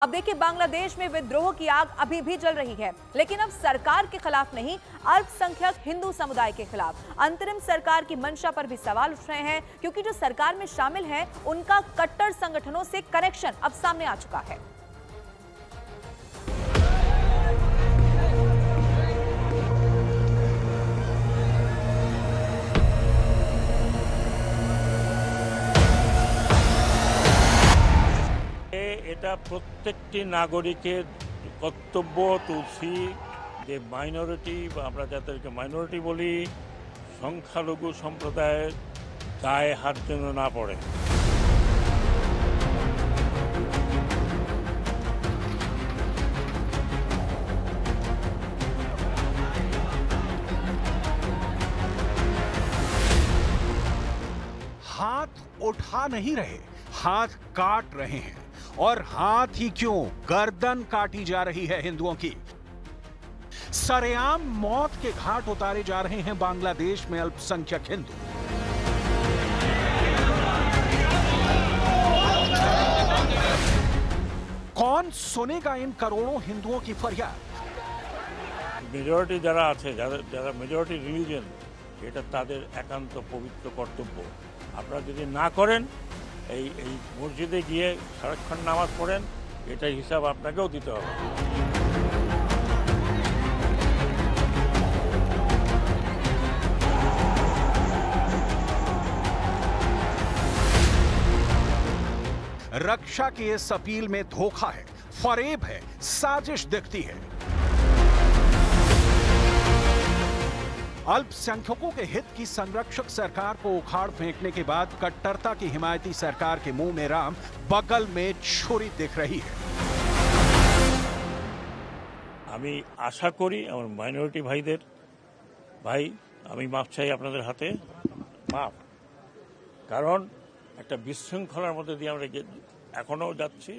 अब देखिए, बांग्लादेश में विद्रोह की आग अभी भी जल रही है, लेकिन अब सरकार के खिलाफ नहीं, अल्पसंख्यक हिंदू समुदाय के खिलाफ अंतरिम सरकार की मंशा पर भी सवाल उठ रहे हैं, क्योंकि जो सरकार में शामिल हैं, उनका कट्टर संगठनों से कनेक्शन अब सामने आ चुका है। এটা প্রত্যেকটি নাগরিকের কর্তব্য তুলসী যে মাইনরিটি বা আমরা যাদেরকে মাইনরিটি বলি, সংখ্যালঘু সম্প্রদায়ের গায়ে হাত যেন না পড়ে। हाथ उठा नहीं रहे, हाथ काट रहे हैं। और हाथ ही क्यों, गर्दन काटी जा रही है हिंदुओं की। सरेआम मौत के घाट उतारे जा रहे हैं बांग्लादेश में अल्पसंख्यक हिंदू। कौन सुनेगा इन करोड़ों हिंदुओं की फरियाद। মেজরিটি যারা আছে, যারা মেজরিটি রিলিজিয়ন, এটা তাদের একান্ত পবিত্র কর্তব্য। আপনারা যদি না করেন, এই মসজিদে গিয়ে সারাক্ষণ নামাজ পড়েন, এটার হিসাব আপনাকেও দিতে হবে। रक्षा की इस अपील में धोखा है, फरेब है, साजिश दिखती है। अल्पसंख्यकों के हित की संरक्षक सरकार को उखाड़ फेंकने के बाद कट्टरता की हिमायती सरकार के मुंह में राम, बगल में छुरी दिख रही है। আমি আশা করি আমার মাইনরিটি ভাইদের, ভাই আমি মাপ চাই আপনাদের হাতে, মাপ। কারণ একটা বিশৃঙ্খলার মধ্যে দিয়ে আমরা এখনো যাচ্ছি।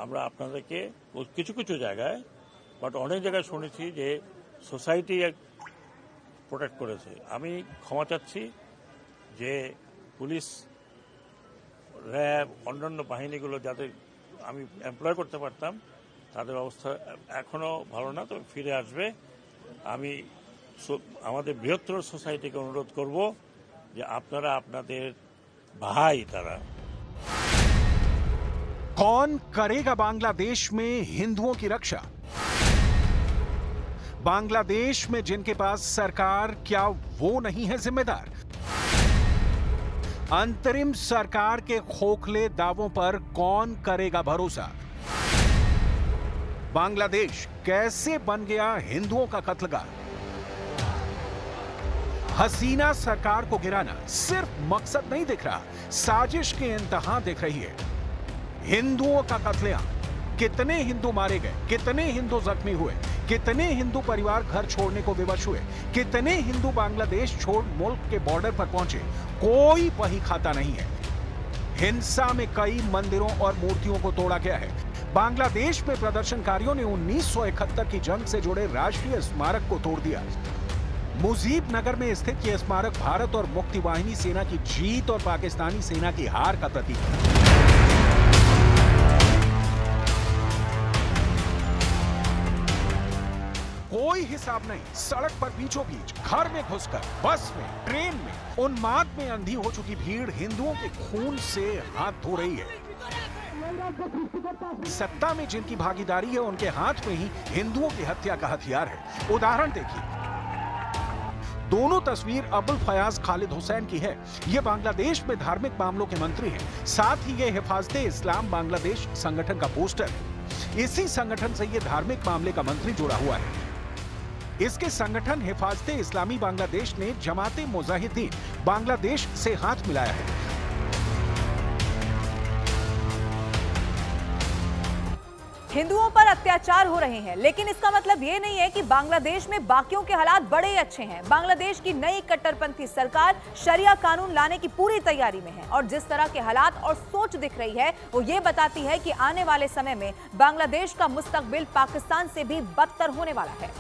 আমরা আপনাদেরকে কিছু কিছু জায়গায়, বাট অনেক জায়গায় শুনেছি যে সোসাইটি প্রোটেক্ট করেছে। আমি ক্ষমা চাচ্ছি যে পুলিশ, র্যাব, অন্যান্য বাহিনীগুলো যাদের আমি এমপ্লয় করতে পারতাম, তাদের অবস্থা এখনও ভালো না, তবে ফিরে আসবে। আমি আমাদের বৃহত্তর সোসাইটিকে অনুরোধ করব যে আপনারা আপনাদের ভাই তারা। कौन करेगा बांग्लादेश में हिंदुओं की रक्षा। बांग्लादेश में जिनके पास सरकार, क्या वो नहीं है जिम्मेदार। अंतरिम सरकार के खोखले दावों पर कौन करेगा भरोसा। बांग्लादेश कैसे बन गया हिंदुओं का कत्लगाह। हसीना सरकार को गिराना सिर्फ मकसद नहीं दिख रहा, साजिश की इंतहा दिख रही है। हिंदुओं का कत्लेआम, कितने हिंदू मारे गए, कितने हिंदू जख्मी हुए, कितने हिंदू परिवार घर छोड़ने को विवश हुए, कितने हिंदू बांग्लादेश छोड़ मुल्क के बॉर्डर पर पहुंचे, कोई वही खाता नहीं है। हिंसा में कई मंदिरों और मूर्तियों को तोड़ा गया है। बांग्लादेश में प्रदर्शनकारियों ने 1971 की जंग से जुड़े राष्ट्रीय स्मारक को तोड़ दिया। मुजीब नगर में स्थित यह स्मारक भारत और मुक्ति वाहिनी सेना की जीत और पाकिस्तानी सेना की हार का प्रतीक है। कोई हिसाब नहीं, सड़क पर बीचों बीच, घर में घुसकर, बस में, ट्रेन में, उन्माद में अंधी हो चुकी भीड़ हिंदुओं के खून से हाथ धो रही है। सत्ता में जिनकी भागीदारी है, उनके हाथ में ही हिंदुओं की हत्या का हथियार है। उदाहरण देखिए, दोनों तस्वीर अबुल फयाज खालिद हुसैन की है। ये बांग्लादेश में धार्मिक मामलों के मंत्री हैं। साथ ही ये हिफाजते इस्लाम बांग्लादेश संगठन का पोस्टर है। इसी संगठन से ये धार्मिक मामले का मंत्री जुड़ा हुआ है। इसके संगठन हिफाजते इस्लामी बांग्लादेश ने जमाते मुजाहिदीन बांग्लादेश से हाथ मिलाया है। हिंदुओं पर अत्याचार हो रहे हैं, लेकिन इसका मतलब ये नहीं है कि बांग्लादेश में बाकियों के हालात बड़े ही अच्छे हैं। बांग्लादेश की नई कट्टरपंथी सरकार शरिया कानून लाने की पूरी तैयारी में है, और जिस तरह के हालात और सोच दिख रही है, वो ये बताती है कि आने वाले समय में बांग्लादेश का मुस्तकबिल पाकिस्तान से भी बदतर होने वाला है।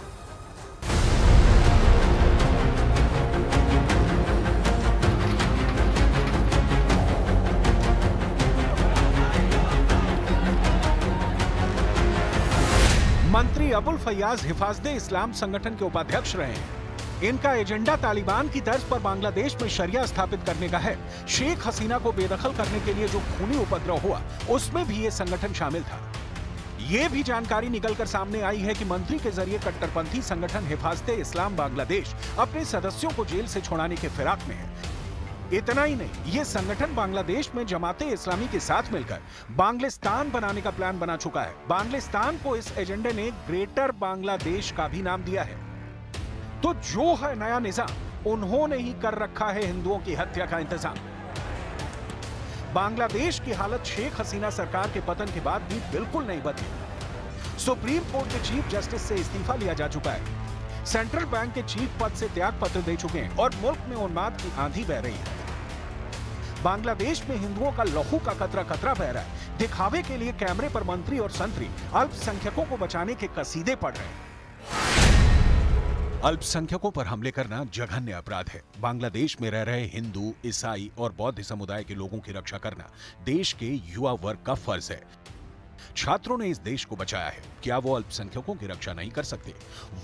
मंत्री अबुल फैयाज हिफाजते इस्लाम संगठन के उपाध्यक्ष रहे हैं। इनका एजेंडा तालिबान की तर्ज पर बांग्लादेश में शरिया स्थापित करने का है। शेख हसीना को बेदखल करने के लिए जो खूनी उपद्रव हुआ, उसमें भी ये संगठन शामिल था। ये भी जानकारी निकलकर सामने आई है कि मंत्री के जरिए कट्टरपंथी संगठन हिफाजते इस्लाम बांग्लादेश अपने सदस्यों को जेल से छुड़ाने के फिराक में है। इतना ही नहीं, ये संगठन बांग्लादेश में जमाते इस्लामी के साथ मिलकर बांग्लिस्तान बनाने का प्लान बना चुका है। बांग्लिस्तान को इस एजेंडे ने ग्रेटर बांग्लादेश का भी नाम दिया है। तो जो है नया निजाम, उन्होंने ही कर रखा है हिंदुओं की हत्या का इंतजाम। बांग्लादेश की हालत शेख हसीना सरकार के पतन के बाद भी बिल्कुल नहीं बदली। सुप्रीम कोर्ट के चीफ जस्टिस से इस्तीफा लिया जा चुका है। सेंट्रल बैंक के चीफ पद से त्याग पत्र दे चुके हैं और मुल्क में उन्माद की आंधी बह रही है। बांग्लादेश में हिंदुओं का लहू का कतरा बह रहा है। दिखावे के लिए कैमरे पर मंत्री और संतरी अल्पसंख्यकों को बचाने के कसीदे पढ़ रहे हैं। अल्पसंख्यकों पर हमले करना जघन्य अपराध है। बांग्लादेश में रह रहे हिंदू, ईसाई और बौद्ध समुदाय के लोगों की रक्षा करना देश के युवा वर्ग का फर्ज है। छात्रों ने इस देश को बचाया है, क्या वो अल्पसंख्यकों की रक्षा नहीं कर सकते?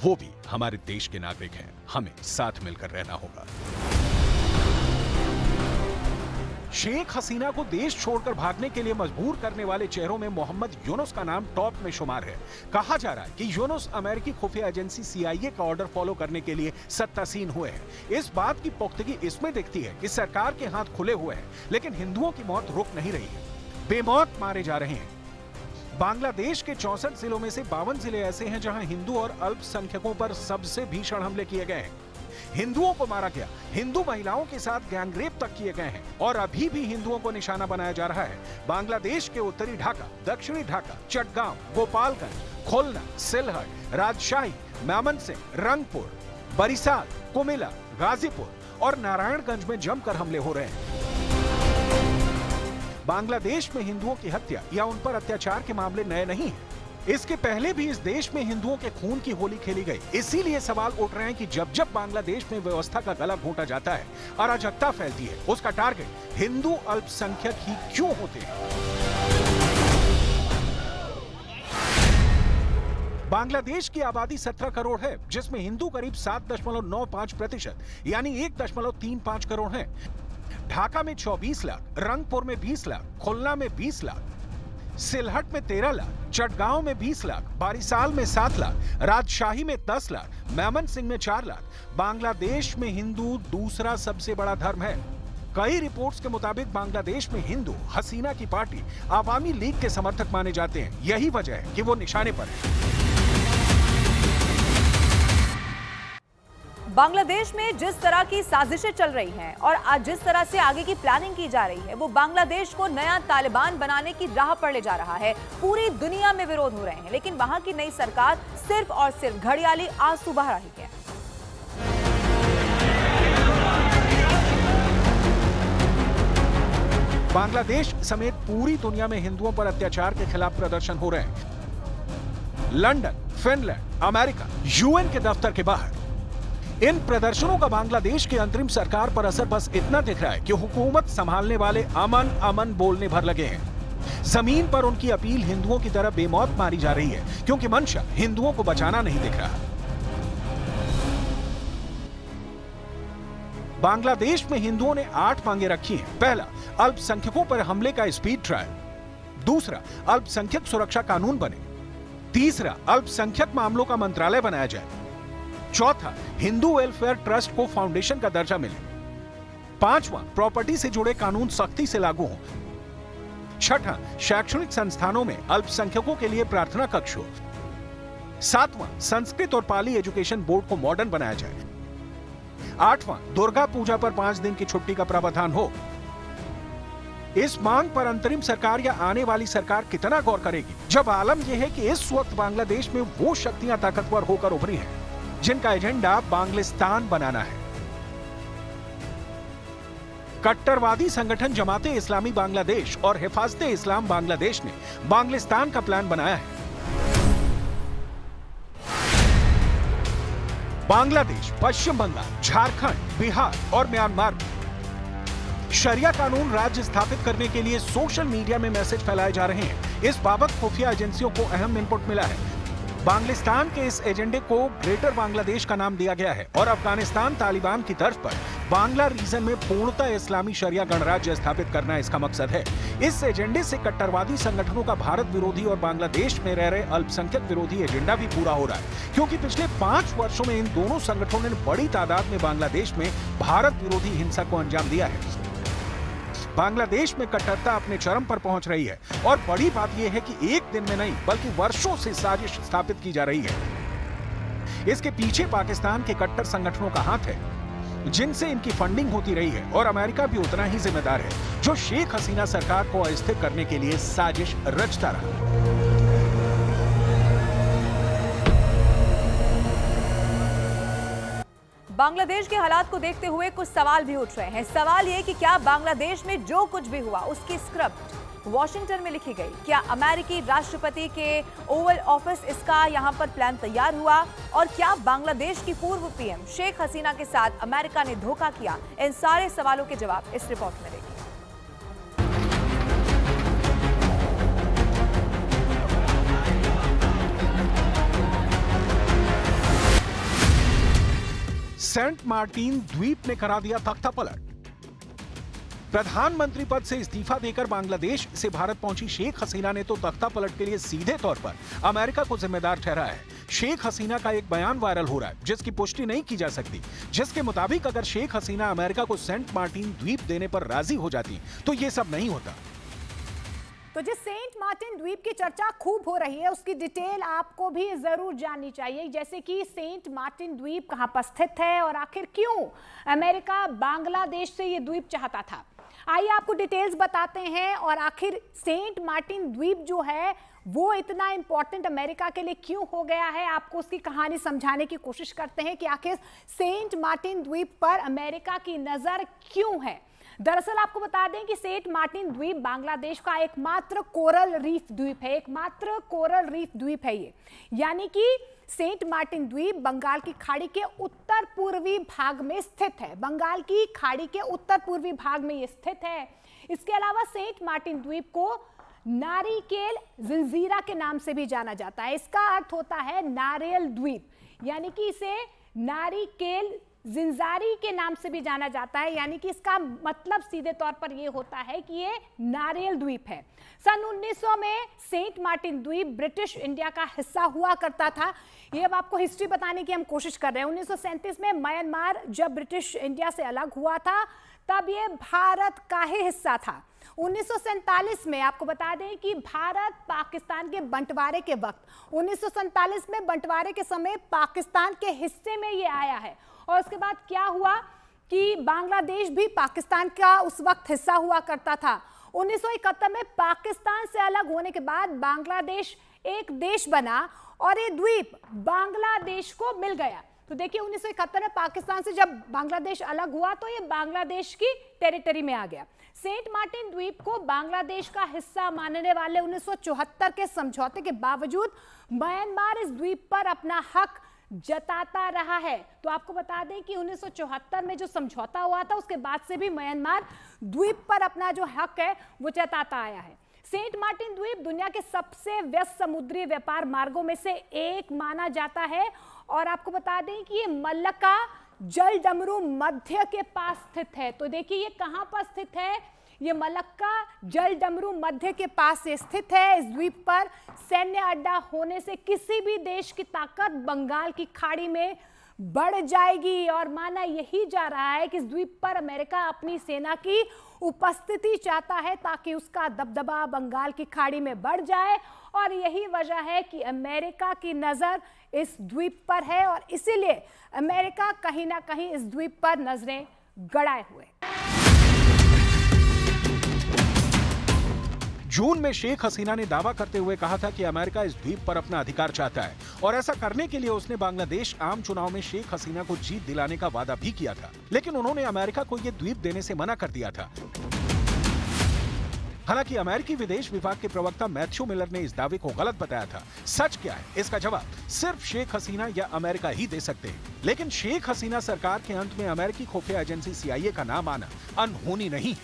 वो भी हमारे देश के नागरिक हैं, हमें साथ मिलकर रहना होगा। शेख हसीना को देश छोड़कर भागने के लिए मजबूर करने वाले चेहरों में मोहम्मद यूनुस का नाम टॉप में शुमार है। कहा जा रहा है कि यूनुस अमेरिकी खुफिया एजेंसी CIA का ऑर्डर फॉलो करने के लिए सत्तासीन हुए हैं। इस बात की पुख्तगी इसमें दिखती है कि सरकार के हाथ खुले हुए हैं, लेकिन हिंदुओं की मौत रुक नहीं रही है। बेमौत मारे जा रहे हैं। बांग्लादेश के 64 जिलों में से 52 जिले ऐसे हैं जहां हिंदू और अल्पसंख्यकों पर सबसे भीषण हमले किए गए हैं। हिंदुओं को मारा गया, हिंदू महिलाओं के साथ गैंगरेप तक किए गए हैं और अभी भी हिंदुओं को निशाना बनाया जा रहा है। बांग्लादेश के उत्तरी ढाका, दक्षिणी ढाका, चटगांव, गोपालगंज, खुलना, सिलहट, राजशाही, मेमनसिंह, रंगपुर, बरिसाल, कुमिला, गाजीपुर और नारायणगंज में जमकर हमले हो रहे हैं। बांग्लादेश में हिंदुओं की हत्या या उन पर अत्याचार के मामले नए नहीं हैं। इसके पहले भी इस देश में हिंदुओं के खून की होली खेली गई। इसीलिए सवाल उठ रहे हैं कि जब जब बांग्लादेश में व्यवस्था का गला घोंटा जाता है, अराजकता फैलती है, उसका टारगेट हिंदू अल्पसंख्यक ही क्यों होते हैं? बांग्लादेश की आबादी 17 करोड़ है, जिसमें हिंदू करीब 7.95% यानी 1.35 करोड़ हैं। ढाका में 24 लाख, रंगपुर में 20 लाख, खुलना में 20 लाख, सिलहट में 13 लाख, चटगांव में 20 लाख, बारिसाल में 7 लाख, राजशाही में 10 लाख, मेमनसिंह में 4 लाख। बांग्लादेश में हिंदू दूसरा सबसे बड़ा धर्म है। कई रिपोर्ट्स के मुताबिक बांग्लादेश में हिंदू हसीना की पार्टी आवामी लीग के समर्थक माने जाते हैं। यही वजह है कि वो निशाने पर है। बांग्लादेश में जिस तरह की साजिशें चल रही हैं और आज जिस तरह से आगे की प्लानिंग की जा रही है, वो बांग्लादेश को नया तालिबान बनाने की राह पर ले जा रहा है। पूरी दुनिया में विरोध हो रहे हैं, लेकिन वहां की नई सरकार सिर्फ और सिर्फ घड़ियाली आंसू बहा रही है। बांग्लादेश समेत पूरी दुनिया में हिंदुओं पर अत्याचार के खिलाफ प्रदर्शन हो रहे हैं। लंदन, फिनलैंड, अमेरिका, UN के दफ्तर के बाहर इन प्रदर्शनों का बांग्लादेश की अंतरिम सरकार पर असर बस इतना दिख रहा है कि हुकूमत संभालने वाले अमन अमन बोलने भर लगे हैं। जमीन पर उनकी अपील हिंदुओं की तरह बेमौत मारी जा रही है, क्योंकि मंशा हिंदुओं को बचाना नहीं दिख रहा। बांग्लादेश में हिंदुओं ने 8 मांगे रखी हैं। पहला, अल्पसंख्यकों पर हमले का स्पीड ट्रायल। दूसरा, अल्पसंख्यक सुरक्षा कानून बने। तीसरा, अल्पसंख्यक मामलों का मंत्रालय बनाया जाए। चौथा, हिंदू वेलफेयर ट्रस्ट को फाउंडेशन का दर्जा मिले। पांचवां, प्रॉपर्टी से जुड़े कानून सख्ती से लागू हों। छठा, शैक्षणिक संस्थानों में अल्पसंख्यकों के लिए प्रार्थना कक्ष हो। सातवां, संस्कृत और पाली एजुकेशन बोर्ड को मॉडर्न बनाया जाए। आठवां, दुर्गा पूजा पर 5 दिन की छुट्टी का प्रावधान हो। इस मांग पर अंतरिम सरकार या आने वाली सरकार कितना गौर करेगी, जब आलम यह है कि इस वक्त बांग्लादेश में वो शक्तियां ताकतवर होकर उभरी हैं जिनका एजेंडा बांग्लिस्तान बनाना है। कट्टरवादी संगठन जमाते इस्लामी बांग्लादेश और हिफाजते इस्लाम बांग्लादेश ने बांग्लिस्तान का प्लान बनाया है। बांग्लादेश, पश्चिम बंगाल, झारखंड, बिहार और म्यांमार में शरिया कानून राज्य स्थापित करने के लिए सोशल मीडिया में मैसेज फैलाए जा रहे हैं। इस बाबत खुफिया एजेंसियों को अहम इनपुट मिला है। बांग्लादेश के इस एजेंडे को ग्रेटर बांग्लादेश का नाम दिया गया है और अफगानिस्तान तालिबान की तर्ज पर बांग्ला रीजन में पूर्णतः इस्लामी शरिया गणराज्य स्थापित करना इसका मकसद है। इस एजेंडे से कट्टरवादी संगठनों का भारत विरोधी और बांग्लादेश में रह रहे अल्पसंख्यक विरोधी एजेंडा भी पूरा हो रहा है, क्योंकि पिछले 5 वर्षों में इन दोनों संगठनों ने बड़ी तादाद में बांग्लादेश में भारत विरोधी हिंसा को अंजाम दिया है। बांग्लादेश में कट्टरता अपने चरम पर पहुंच रही है और बड़ी बात यह है कि एक दिन में नहीं बल्कि वर्षों से साजिश स्थापित की जा रही है। इसके पीछे पाकिस्तान के कट्टर संगठनों का हाथ है, जिनसे इनकी फंडिंग होती रही है, और अमेरिका भी उतना ही जिम्मेदार है, जो शेख हसीना सरकार को अस्थिर करने के लिए साजिश रचता रहा। बांग्लादेश के हालात को देखते हुए कुछ सवाल भी उठ रहे हैं। सवाल ये कि क्या बांग्लादेश में जो कुछ भी हुआ उसकी स्क्रिप्ट वॉशिंगटन में लिखी गई? क्या अमेरिकी राष्ट्रपति के ओवल ऑफिस इसका यहां पर प्लान तैयार हुआ? और क्या बांग्लादेश की पूर्व पीएम शेख हसीना के साथ अमेरिका ने धोखा किया? इन सारे सवालों के जवाब इस रिपोर्ट में देखिए। सेंट मार्टिन द्वीप ने करा दिया तख्ता पलट। प्रधानमंत्री पद से इस्तीफा देकर बांग्लादेश से भारत पहुंची शेख हसीना ने तो तख्ता पलट के लिए सीधे तौर पर अमेरिका को जिम्मेदार ठहराया है। शेख हसीना का एक बयान वायरल हो रहा है जिसकी पुष्टि नहीं की जा सकती, जिसके मुताबिक अगर शेख हसीना अमेरिका को सेंट मार्टिन द्वीप देने पर राजी हो जाती तो ये सब नहीं होता। तो जिस सेंट मार्टिन द्वीप की चर्चा खूब हो रही है उसकी डिटेल आपको भी जरूर जाननी चाहिए, जैसे कि सेंट मार्टिन द्वीप कहां पर स्थित है और आखिर क्यों अमेरिका बांग्लादेश से ये द्वीप चाहता था। आइए आपको डिटेल्स बताते हैं और आखिर सेंट मार्टिन द्वीप जो है वो इतना इंपॉर्टेंट अमेरिका के लिए क्यों हो गया है, आपको उसकी कहानी समझाने की कोशिश करते हैं कि आखिर सेंट मार्टिन द्वीप पर अमेरिका की नजर क्यों है। दरअसल आपको बता दें कि सेंट मार्टिन द्वीप बांग्लादेश का एकमात्र कोरल रीफ द्वीप है, एकमात्र कोरल रीफ द्वीप है ये। यानी कि सेंट मार्टिन द्वीप बंगाल की खाड़ी के उत्तर पूर्वी भाग में स्थित है, बंगाल की खाड़ी के उत्तर पूर्वी भाग में ये स्थित है। इसके अलावा सेंट मार्टिन द्वीप को नारिकेल जंजीरा के नाम से भी जाना जाता है। इसका अर्थ होता है नारियल द्वीप, यानी कि इसे नारिकेल जिंजारी के नाम से भी जाना जाता है, यानी कि इसका मतलब सीधे तौर पर यह होता है कि ये नारियल द्वीप है। सन 1900 में सेंट मार्टिन द्वीप ब्रिटिश इंडिया का हिस्सा हुआ करता था। ये अब आपको हिस्ट्री बताने की हम कोशिश कर रहे हैं। 1937 में म्यांमार जब ब्रिटिश इंडिया से अलग हुआ था तब ये भारत का ही हिस्सा था। 1947 में आपको बता दें कि भारत पाकिस्तान के बंटवारे के वक्त 1947 में बंटवारे के समय पाकिस्तान के हिस्से में ये आया है। और उसके बाद क्या हुआ कि बांग्लादेश भी पाकिस्तान का उस वक्त हिस्सा हुआ करता था। 1971 में पाकिस्तान से अलग होने के बाद बांग्लादेश एक देश बना और ये द्वीप बांग्लादेश को मिल गया। तो देखिए 1971 में पाकिस्तान से जब बांग्लादेश अलग हुआ तो ये बांग्लादेश की टेरिटरी में आ गया। सेंट मार्टिन द्वीप को बांग्लादेश का हिस्सा मानने वाले 1974 के समझौते के बावजूद म्यांमार इस द्वीप पर अपना हक जताता रहा है। तो आपको बता दें कि 1974 में जो समझौता हुआ था उसके बाद से भी म्यांमार द्वीप पर अपना जो हक है वो जताता आया है। सेंट मार्टिन द्वीप दुनिया के सबसे व्यस्त समुद्री व्यापार मार्गों में से एक माना जाता है और आपको बता दें कि ये मल्लका जल डमरू मध्य के पास स्थित है। तो देखिए ये कहां पर स्थित है, ये मलक्का जल डमरू मध्य के पास स्थित है। इस द्वीप पर सैन्य अड्डा होने से किसी भी देश की ताकत बंगाल की खाड़ी में बढ़ जाएगी और माना यही जा रहा है कि इस द्वीप पर अमेरिका अपनी सेना की उपस्थिति चाहता है ताकि उसका दबदबा बंगाल की खाड़ी में बढ़ जाए। और यही वजह है कि अमेरिका की नजर इस द्वीप पर है और इसीलिए अमेरिका कहीं ना कहीं इस द्वीप पर नजरें गड़ाए हुए। जून में शेख हसीना ने दावा करते हुए कहा था कि अमेरिका इस द्वीप पर अपना अधिकार चाहता है और ऐसा करने के लिए उसने बांग्लादेश आम चुनाव में शेख हसीना को जीत दिलाने का वादा भी किया था, लेकिन उन्होंने अमेरिका को यह द्वीप देने से मना कर दिया था। हालांकि अमेरिकी विदेश विभाग के प्रवक्ता मैथ्यू मिलर ने इस दावे को गलत बताया था। सच क्या है, इसका जवाब सिर्फ शेख हसीना या अमेरिका ही दे सकते हैं। लेकिन शेख हसीना सरकार के अंत में अमेरिकी खुफिया एजेंसी CIA का नाम आना अनहोनी नहीं।